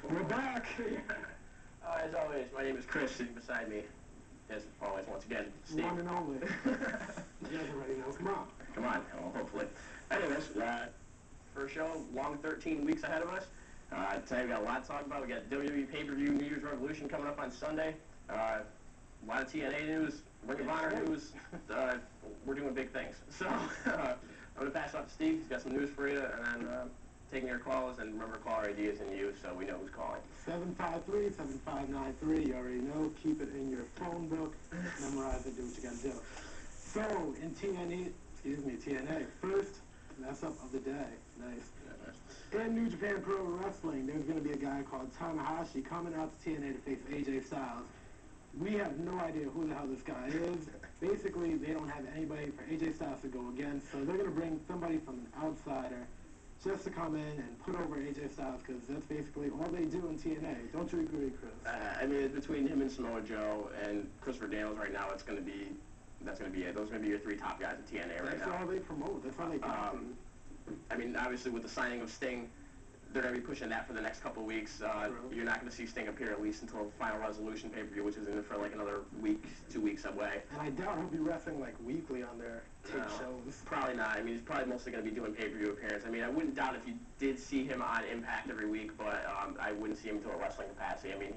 We're back! As always, my name is Chris, sitting beside me, as always, once again, Steve. One and only. You guys already know. Come on. Come on, well, hopefully. Anyways, first show, long 13 weeks ahead of us. Today we got a lot to talk about. We got WWE pay-per-view, New Year's Revolution coming up on Sunday. A lot of TNA news, Ring of Honor news. We're doing big things. So, I'm going to pass it off to Steve. He's got some news for you, and then taking your calls, and remember, caller ID is in you, so we know who's calling. 753-7593, you already know. Keep it in your phone book. Memorize it, do what you got to do. So, in TNA, first mess up of the day. Nice. In New Japan Pro Wrestling, there's going to be a guy called Tanahashi coming out to TNA to face AJ Styles. We have no idea who the hell this guy is. Basically, they don't have anybody for AJ Styles to go against, so they're going to bring somebody from an outsider just to come in and put over AJ Styles, because that's basically all they do in TNA. Don't you agree, Chris? I mean, between him and Samoa Joe and Christopher Daniels right now, that's going to be it. Those are going to be your three top guys in TNA right now. That's all they promote. That's all they do. I mean, obviously, with the signing of Sting, they're going to be pushing that for the next couple of weeks. You're not going to see Sting appear at least until the Final Resolution pay-per-view, which is in for like another week, 2 weeks away. And I doubt he'll be wrestling like weekly on their tape shows. Probably not. I mean, he's probably mostly going to be doing pay-per-view appearances. I mean, I wouldn't doubt if you did see him on Impact every week, but I wouldn't see him until a wrestling capacity. I mean,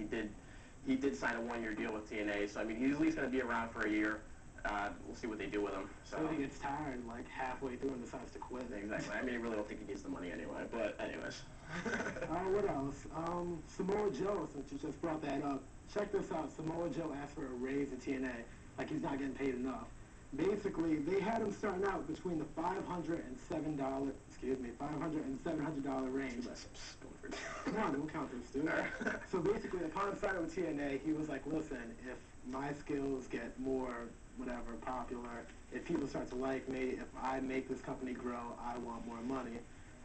he did sign a one-year deal with TNA, so I mean, he's at least going to be around for a year. We'll see what they do with him. So he gets tired like halfway through and decides to quit. Exactly. I mean, I really don't think he needs the money anyway. But anyways. What else? Samoa Joe, since you just brought that up. Check this out. Samoa Joe asked for a raise in TNA, like he's not getting paid enough. Basically, they had him starting out between the $500 and $700 range. Come on, don't count this, dude. So basically, upon signing with TNA, he was like, listen, if my skills get more, whatever, popular, if people start to like me, if I make this company grow, I want more money.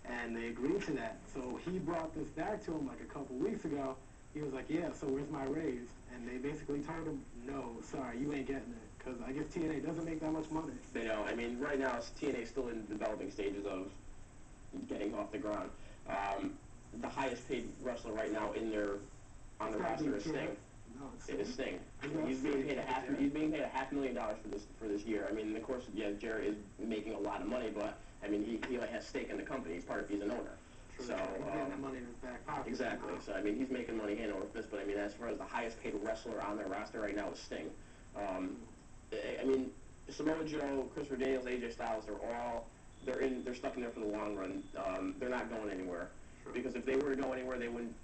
And they agreed to that. So he brought this back to him like a couple weeks ago. He was like, yeah, so where's my raise? And they basically told him, no, sorry, you ain't getting it. Because I guess TNA doesn't make that much money. They don't. I mean, right now, TNA is still in the developing stages of getting off the ground. The highest paid wrestler right now on the roster is Sting. No, it is Sting. He's being paid $500,000 for this year. I mean, of course, yeah, Jarrett is making a lot of money, but I mean, he has stake in the company. He's an owner. True, so he's getting that money in his back pocket. Exactly. So I mean, he's making money hand over fist. But I mean, as far as the highest paid wrestler on their roster right now is Sting. I mean, Samoa Joe, Christopher Daniels, AJ Styles, they're stuck in there for the long run. They're not going anywhere. True. Because if they were to go anywhere, they wouldn't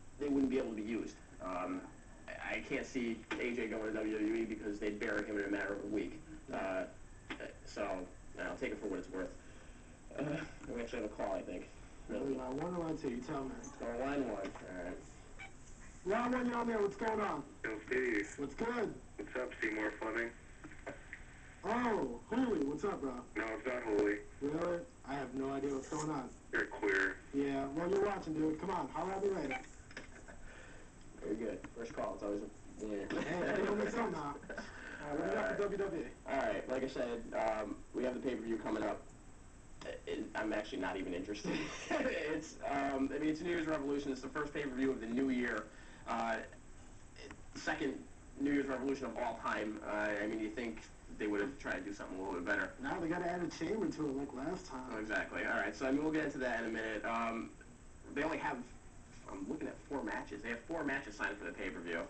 be able to be used. I can't see AJ going to WWE because they'd bury him in a matter of a week. So I'll take it for what it's worth. We actually have a call, I think. Line 1 or line 2? You tell me. Go line 1. All right. Line 1, you're on there. What's going on? Yo, Steve. What's good? What's up, Seymour Fleming? Oh, Holy, what's up, bro? No, it's not Holy. Really? I have no idea what's going on. You're queer. Yeah, well, you're watching, dude. Come on, holler at me later. Very good. First call. It's always a winner. Hey, don't mix up now. What do you got for WWE? All right. Like I said, we have the pay-per-view coming up. I'm actually not even interested. I mean, it's New Year's Revolution. It's the first pay-per-view of the new year. Second New Year's Revolution of all time. I mean, you think they would have tried to do something a little bit better. Now they got to add a chamber to it like last time. Oh, exactly. All right. So I mean, we'll get into that in a minute. They only have, I'm looking at 4 matches. They have 4 matches signed for the pay-per-view.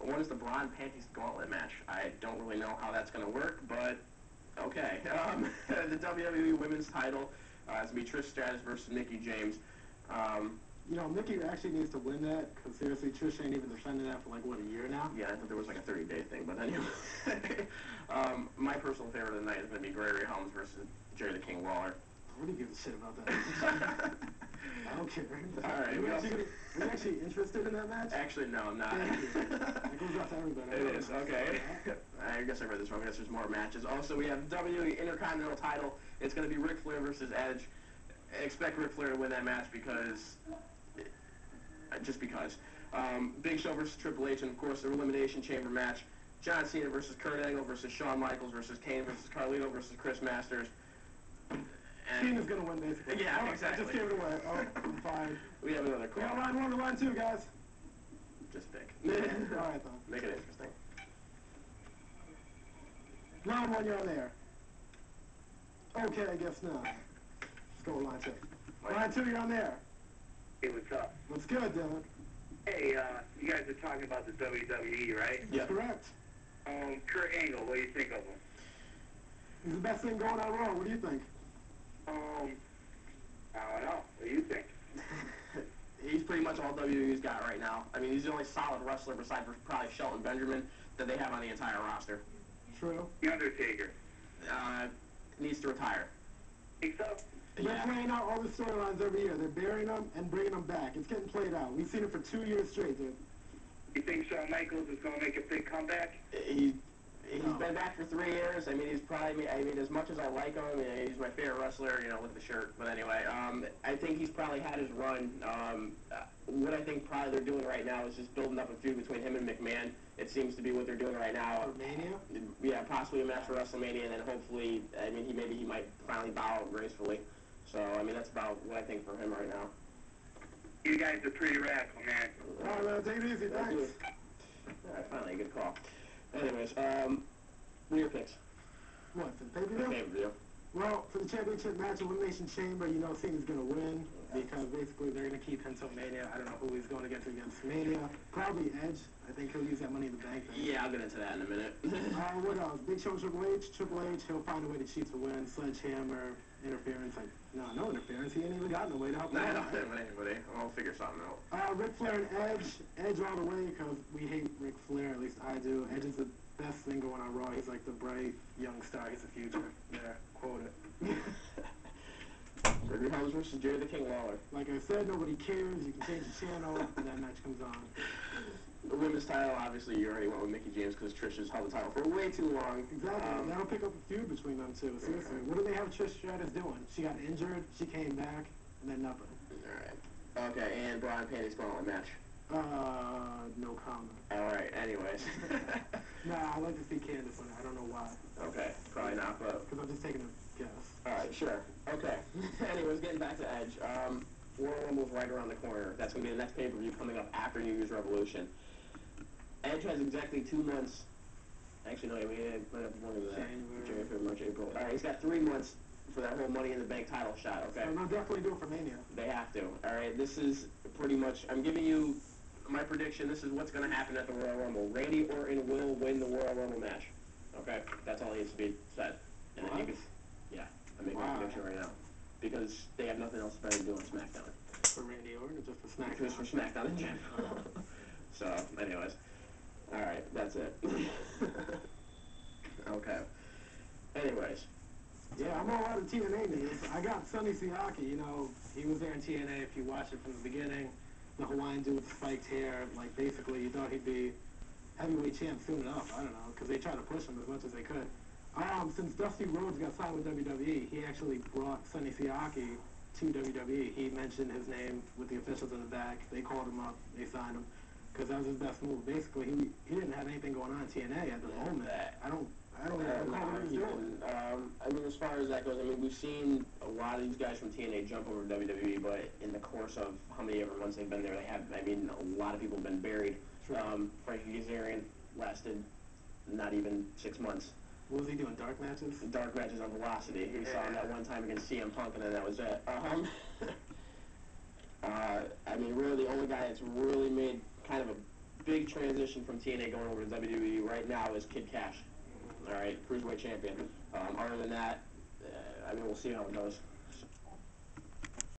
One is the Braun Panties Gauntlet match. I don't really know how that's going to work, but okay. The WWE Women's title is going to be Trish Stratus versus Mickie James. You know, Mickie actually needs to win that, because seriously, Trish ain't even defending that for like, what, a year now? Yeah, I thought there was like a 30-day thing, but anyway. My personal favorite of the night is going to be Gregory Helms versus Jerry the King Lawler. What do you give a shit about that? I don't care. All right. Are you actually interested in that match? Actually, no, I'm not. It goes out to everybody. It is, okay. I guess I read this wrong. I guess there's more matches. Also, we have WWE Intercontinental title. It's going to be Ric Flair versus Edge. I expect Ric Flair to win that match just because. Big Show versus Triple H, and of course, the Elimination Chamber match. John Cena versus Kurt Angle versus Shawn Michaels versus Kane versus Carlito versus Chris Masters. Cena's going to win, basically. Yeah, Oh, exactly. I just gave it away. Oh, I'm fine. We have another We call. got line 1 and line 2, guys. Just pick. All right, then. Make it interesting. Line 1, you're on there. Okay, I guess not. Let's go with line 2. Line 2, you're on there. Hey, what's up? What's good, Dylan? Hey, you guys are talking about the WWE, right? Yeah. That's correct. Kurt Angle, what do you think of him? He's the best thing going on Raw. What do you think? I don't know. What do you think? He's pretty much all WWE's got right now. I mean, he's the only solid wrestler besides probably Shelton Benjamin that they have on the entire roster. True. The Undertaker. Needs to retire. Think so? They're Yeah. playing out all the storylines every year. They're burying them and bringing them back. It's getting played out. We've seen it for 2 years straight, dude. You think Shawn Michaels is going to make a big comeback? He's been back for 3 years. I mean, he's probably, I mean, as much as I like him, he's my favorite wrestler, you know, with the shirt. But anyway, I think he's probably had his run. What I think probably they're doing right now is just building up a feud between him and McMahon. It seems to be what they're doing right now. For Mania? Yeah, possibly a match for WrestleMania, and then hopefully, I mean, he might finally bow out gracefully. So, I mean, that's about what I think for him right now. You guys are pretty radical, man. All right, man, take it easy. Thank you. Thanks. All right, finally, a good call. Anyways, what are your picks? What, for the For pay-per-view? pay-per-view. Well, for the championship match, Elimination Chamber, you know Cena's going to win because basically they're going to keep him until Mania. I don't know who he's going against Mania. Probably Edge. I think he'll use that Money in the Bank thing. Yeah, I'll get into that in a minute. What else? Big Show Triple H. Triple H, he'll find a way to cheat to win. Sledgehammer, interference. Like, no interference. He ain't even got no way to help him Nah, I out. don't think anybody. I'll figure something out. Ric Flair and Edge. Edge all the way because we hate Ric Flair, at least I do. Edge is the best thing going on Raw. He's like the bright young star. He's the future. There, quote it. Gregory Helms versus Jerry the King Lawler. Like I said, nobody cares. You can change the channel, and that match comes on. The women's title, obviously, you already went with Mickie James because Trish has held the title for way too long. Exactly. That'll pick up a feud between them two. Seriously. Okay. What do they have Trish Stratus doing? She got injured, she came back, and then nothing. Alright. Okay, and Brian Panty's gauntlet match. No comment. Alright, anyways. Nah, I like to see Candace win it. I don't know why. Okay, probably not, but... Because I'm just taking a guess. Alright, sure. Okay. Anyways, getting back to Edge. Royal Rumble's right around the corner. That's going to be the next pay-per-view coming up after New Year's Revolution. Edge has exactly 2 months. Actually, no, we have more than that. January, February, March, April. Alright, he's got 3 months for that whole Money in the Bank title shot, okay? So they'll definitely do it for Mania. They have to. Alright, this is pretty much, I'm giving you my prediction. This is what's going to happen at the Royal Rumble. Randy Orton will win the Royal Rumble match. Okay? That's all needs to be said. And then you can, yeah, I'm making my prediction right now. Because they have nothing else better to do on SmackDown. For Randy Orton or just for SmackDown? Just for SmackDown in general. So, anyways. Alright, that's it. Okay. Anyways. Yeah, I'm all out of TNA news. I got Sonny Siaki, you know, he was there in TNA if you watch it from the beginning. The Hawaiian dude with spiked hair, like basically you thought he'd be heavyweight champ soon enough, I don't know, because they tried to push him as much as they could. Since Dusty Rhodes got signed with WWE, he actually brought Sonny Siaki to WWE. He mentioned his name with the officials in the back. They called him up, they signed him, because that was his best move. Basically, he didn't have anything going on in TNA at the moment. I don't know what he was doing. I mean, as far as that goes, I mean, we've seen a lot of these guys from TNA jump over to WWE, but in the course of how many ever months they've been there, they have, I mean, a lot of people have been buried. Frankie Kazarian lasted not even 6 months. What was he doing, dark matches? Dark matches on Velocity. We saw him that one time against CM Punk, and then that was it. I mean, really, the only guy that's really made kind of a big transition from TNA going over to WWE right now is Kid Cash. All right, Cruiserweight champion. Other than that, I mean, we'll see how it goes.